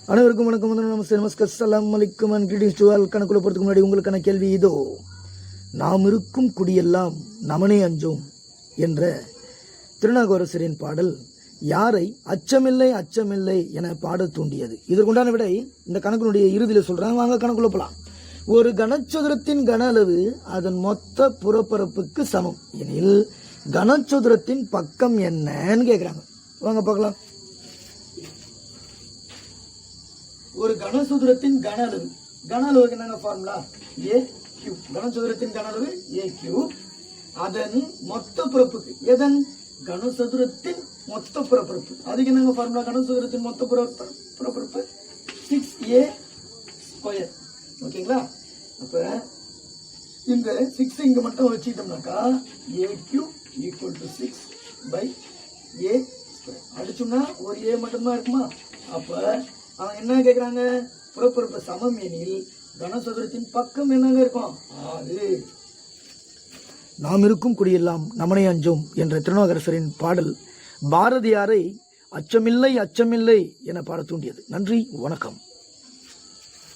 அனைவருக்கும் வணக்கம். நமஸ்தே, நமஸ்கார், அஸ்ஸலாமு அலைக்கும் அண்ட் கிரீட்டிங்ஸ் டு ஆல். கணக்குள்ள போகிறதுக்கு முன்னாடி உங்களுக்கான கேள்வி இதோ. நாம் இருக்கும் குடியெல்லாம் நமனே அஞ்சோம் என்ற திருநாவுக்கரசரின் பாடல் யாரை அச்சமில்லை அச்சமில்லை என பாட தூண்டியது? இதற்குண்டான விடை இந்த கணக்கினுடைய இறுதியில் சொல்றாங்க. வாங்க கணக்குள்ள போலாம். ஒரு கனச்சதுரத்தின் கன அளவு அதன் மொத்த புறப்பரப்புக்கு சமம் எனில் கனச்சதுரத்தின் பக்கம் என்னன்னு கேட்குறாங்க. வாங்க பார்க்கலாம். ஒரு கனசதுரத்தின் கன அளவுக்கு என்னங்க ஃபார்முலா? ஏ கியூ. கனசதுரத்தின் கன அளவு ஏ கியூ. அதன் மொத்த புறப்புக்கு எதன் கனசதுரத்தின் மொத்த புறப்பரப்பு அதுக்கு என்னங்க ஃபார்முலா? கனசதுரத்தின் மொத்த புறப்பரப்பு 6a ஸ்கொயர். ஓகேங்களா? அப்ப இந்த 6 இங்க மட்டும் வச்சுக்கிட்டோம்னாக்கா A Q equal to 6/a square. அடிச்சோம்னா ஒரு ஏ மட்டும்தான் இருக்குமா? அப்ப அவங்க என்ன கேட்குறாங்க? புறப்பரப்பு சமம் எனில் கனசதுரத்தின் பக்கம் என்னங்க இருக்கும்? 6. நாம் இருக்கும் குடியெல்லாம் நமனே அஞ்சோம் என்ற திருநாவுக்கரசரின் பாடல் பாரதியாரை அச்சமில்லை அச்சமில்லை என பாட தூண்டியது. நன்றி, வணக்கம்.